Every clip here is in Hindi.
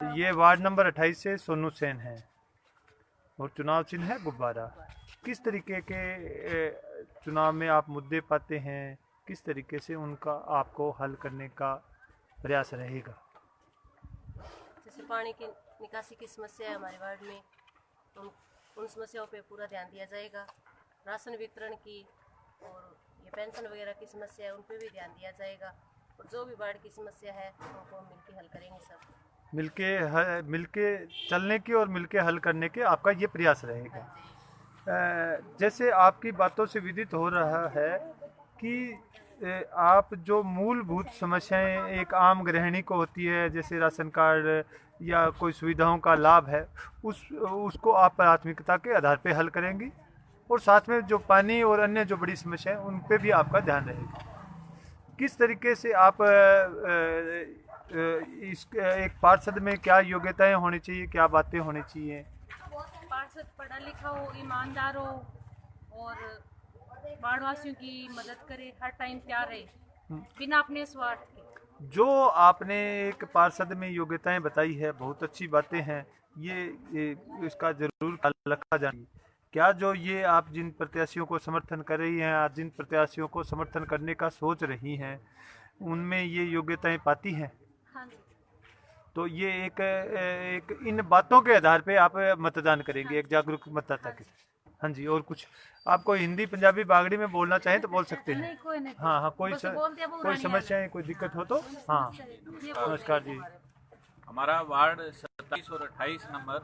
ये वार्ड नंबर 28 से सोनू सेन है और चुनाव चिन्ह है गुब्बारा। किस तरीके के चुनाव में आप मुद्दे पाते हैं, किस तरीके से उनका आपको हल करने का प्रयास रहेगा? जैसे पानी की निकासी की समस्या है हमारे वार्ड में, उन समस्याओं पे पूरा ध्यान दिया जाएगा। राशन वितरण की और ये पेंशन वगैरह की समस्या है, उन पे भी ध्यान दिया जाएगा। और जो भी वार्ड की समस्या है उनको हम मिलके हल करेंगे। सब मिलके चलने की और मिलके हल करने के आपका ये प्रयास रहेगा। जैसे आपकी बातों से विदित हो रहा है कि आप जो मूलभूत समस्याएं एक आम गृहिणी को होती है, जैसे राशन कार्ड या कोई सुविधाओं का लाभ है, उसको आप प्राथमिकता के आधार पे हल करेंगी और साथ में जो पानी और अन्य जो बड़ी समस्याएं उन पे भी आपका ध्यान रहेगा। किस तरीके से आप इस एक पार्षद में क्या योग्यताएं होनी चाहिए, क्या बातें होनी चाहिए? पार्षद पढ़ा लिखा हो, ईमानदार हो और वार्डवासियों की मदद करे, हर टाइम तैयार रहे बिना अपने स्वार्थ के। जो आपने एक पार्षद में योग्यताएं बताई है, बहुत अच्छी बातें हैं, ये इसका जरूर ख्याल रखा जाए। क्या जो ये आप जिन प्रत्याशियों को समर्थन कर रही हैं, आज जिन प्रत्याशियों को समर्थन करने का सोच रही हैं, उनमें ये योग्यताएं पाती हैं? हाँ जी। तो ये एक इन बातों के आधार पे आप मतदान करेंगे, एक जागरूक मतदाता के। हाँ जी, और कुछ आपको हिंदी पंजाबी बागड़ी में बोलना चाहें तो बोल सकते हैं। नहीं, कोई नहीं। हाँ हाँ, कोई समस्या है, कोई दिक्कत हो तो। हाँ, नमस्कार जी। हमारा वार्ड 27 और 28 नंबर,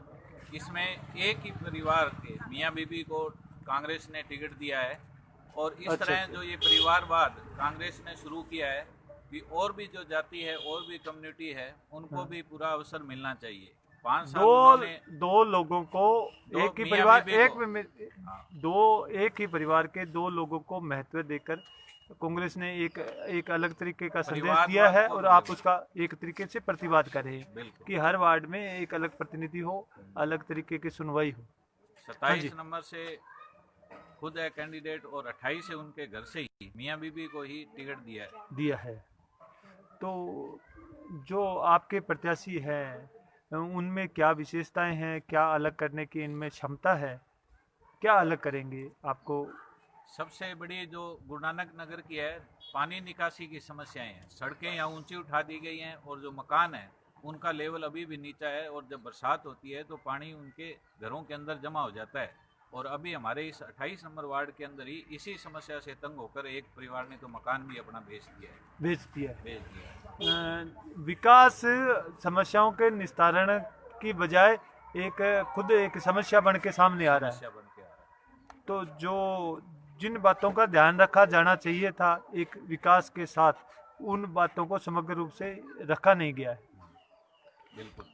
इसमें एक ही परिवार के मियाँ बीबी को कांग्रेस ने टिकट दिया है और इस तरह जो ये परिवारवाद कांग्रेस ने शुरू किया है कि और भी जो जाति है और भी कम्युनिटी है उनको भी पूरा अवसर मिलना चाहिए। 5 साल दो लोगों को एक ही परिवार एक ही परिवार के दो लोगों को महत्व देकर कांग्रेस ने एक अलग तरीके का संदेश दिया है और आप उसका एक तरीके से प्रतिवाद कर रहे हैं कि हर वार्ड में एक अलग प्रतिनिधि हो, अलग तरीके की सुनवाई हो। 27 नंबर से खुद है कैंडिडेट और 28 से उनके घर से ही मियाँ बीबी को ही टिकट दिया है। तो जो आपके प्रत्याशी हैं उनमें क्या विशेषताएं हैं, क्या अलग करने की इनमें क्षमता है, क्या अलग करेंगे? आपको सबसे बड़ी जो गुरु नानक नगर की है, पानी निकासी की समस्याएं हैं। सड़कें यहाँ ऊंची उठा दी गई हैं और जो मकान है उनका लेवल अभी भी नीचा है और जब बरसात होती है तो पानी उनके घरों के अंदर जमा हो जाता है। और अभी हमारे इस 28 नंबर वार्ड के अंदर ही इसी समस्या से तंग होकर एक परिवार ने तो मकान भी अपना बेच दिया। विकास समस्याओं के निस्तारण की बजाय खुद एक समस्या बन के सामने आ रहा है। तो जिन बातों का ध्यान रखा जाना चाहिए था एक विकास के साथ, उन बातों को समग्र रूप से रखा नहीं गया है। बिल्कुल।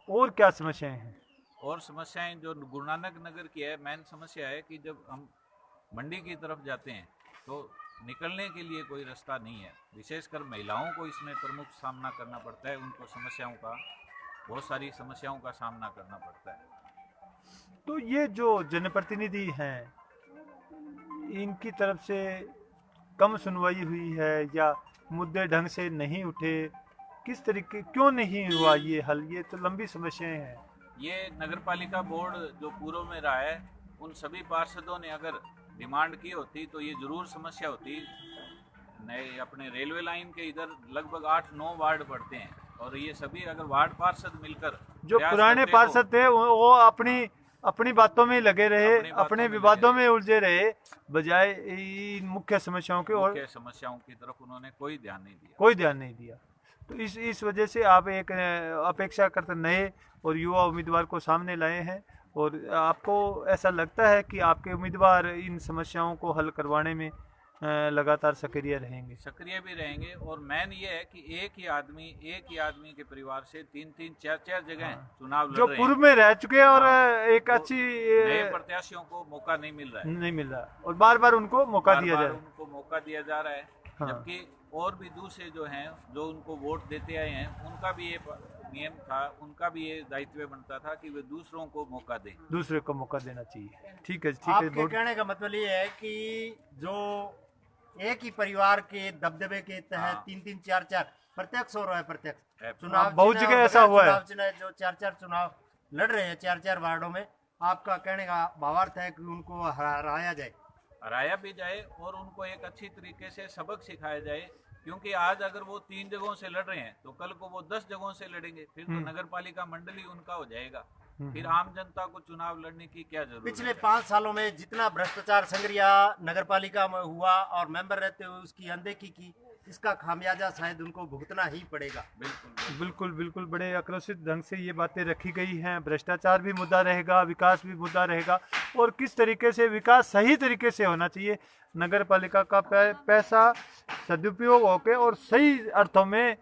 और क्या समस्याएं हैं? और समस्याएं जो गुरु नानक नगर की है, मेन समस्या है कि जब हम मंडी की तरफ जाते हैं तो निकलने के लिए कोई रास्ता नहीं है। विशेषकर महिलाओं को इसमें प्रमुख सामना करना पड़ता है, उनको बहुत सारी समस्याओं का सामना करना पड़ता है। तो ये जो जनप्रतिनिधि हैं, इनकी तरफ से कम सुनवाई हुई है या मुद्दे ढंग से नहीं उठे, किस तरीके, क्यों नहीं हुआ ये हल? ये तो लंबी समस्याएं हैं। ये नगरपालिका बोर्ड जो पूर्व में रहा है, उन सभी पार्षदों ने अगर डिमांड की होती तो ये जरूर समस्या होती। नए अपने रेलवे लाइन के इधर लगभग 8-9 वार्ड पड़ते हैं और ये सभी अगर वार्ड पार्षद मिलकर, जो पुराने पार्षद थे वो अपनी बातों में लगे रहे, अपने विवादों में उलझे रहे, बजाय इन मुख्य समस्याओं की तरफ उन्होंने कोई ध्यान नहीं दिया। तो इस वजह से आप एक अपेक्षा करते नए और युवा उम्मीदवार को सामने लाए हैं और आपको ऐसा लगता है कि आपके उम्मीदवार इन समस्याओं को हल करवाने में लगातार सक्रिय भी रहेंगे। और मेन ये है कि एक ही आदमी के परिवार से 3-3, 4-4 जगह चुनाव लड़ जो रहे पूर्व में रह चुके हैं और एक अच्छी नए प्रत्याशियों को मौका नहीं मिल रहा और बार बार उनको मौका दिया जा रहा है। जबकि और भी दूसरे जो हैं, जो उनको वोट देते आए हैं, उनका भी ये नियम था, उनका भी ये दायित्व बनता था कि वे दूसरे को मौका देना चाहिए। ठीक है। आपके कहने का मतलब ये है कि जो एक ही परिवार के दबदबे के तहत 3-3, 4-4 प्रत्यक्ष हो रहा है, प्रत्यक्ष है। चुनाव बहुत चिन्ह जगह और ऐसा हुआ है। चुनाव चिन्ह जो 4-4 चुनाव लड़ रहे हैं 4-4 वार्डों में, आपका कहने का भावार्थ है कि उनको हराया जाए, हराया भी जाए और उनको एक अच्छी तरीके से सबक सिखाया जाए, क्योंकि आज अगर वो 3 जगहों से लड़ रहे हैं तो कल को वो 10 जगहों से लड़ेंगे, फिर तो नगर पालिका मंडली उनका हो जाएगा, फिर आम जनता को चुनाव लड़ने की क्या जरूरत पिछले है। 5 सालों में जितना भ्रष्टाचार संग्रिया नगर पालिका में हुआ और मेंबर रहते हुए उसकी अनदेखी की, इसका खामियाजा शायद उनको भुगतना ही पड़ेगा। बिल्कुल बिल्कुल बिल्कुल, बड़े आक्रोशित ढंग से ये बातें रखी गई हैं। भ्रष्टाचार भी मुद्दा रहेगा, विकास भी मुद्दा रहेगा, और किस तरीके से विकास सही तरीके से होना चाहिए, नगर पालिका का पैसा सदुपयोग होके और सही अर्थों में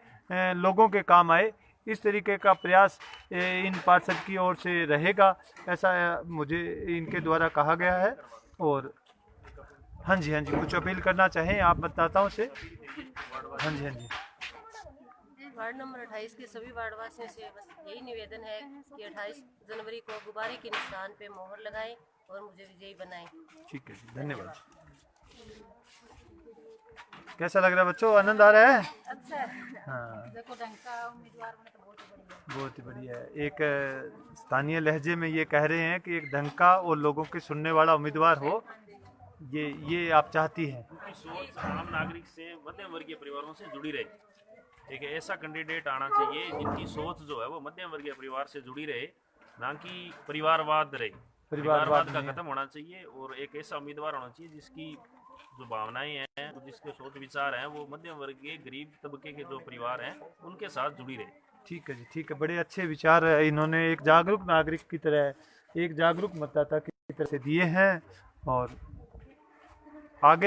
लोगों के काम आए, इस तरीके का प्रयास इन पार्षद की ओर से रहेगा, ऐसा मुझे इनके द्वारा कहा गया है। और हाँ जी, कुछ अपील करना चाहें आप मतदाताओं से? हाँ जी। वार्ड नंबर 28 के सभी वार्डवासियों से बस यही निवेदन है कि 28 जनवरी को गुब्बारे के निशान पे मोहर लगाएं और मुझे विजयी बनाएं। ठीक है जी, धन्यवाद। कैसा लग रहा है बच्चों, आनंद आ रहा है? अच्छा है। हाँ, देखो ढंग का उम्मीदवार बने तो बहुत ही बढ़िया। बहुत ही बढ़िया है। एक स्थानीय लहजे में ये कह रहे हैं कि एक ढंग का और लोगों के सुनने वाला उम्मीदवार हो, ये आप चाहती हैं। की सोच आम नागरिक से मध्यम वर्गीय परिवारों से जुड़ी रहे। एक ऐसा कैंडिडेट आना चाहिए जिनकी सोच जो है वो मध्यम वर्गीय परिवार से जुड़ी रहे, ना कि परिवारवाद रहे। परिवारवाद का खत्म होना चाहिए और एक ऐसा उम्मीदवार होना चाहिए जिसकी जो भावनाएं हैं, जिसके सोच विचार हैं, वो मध्यम वर्गीय गरीब तबके के जो परिवार हैं उनके साथ जुड़ी रहे। ठीक है जी, ठीक है। बड़े अच्छे विचार इन्होंने एक जागरूक नागरिक की तरह, एक जागरूक मतदाता की तरह से दिए हैं, और आगे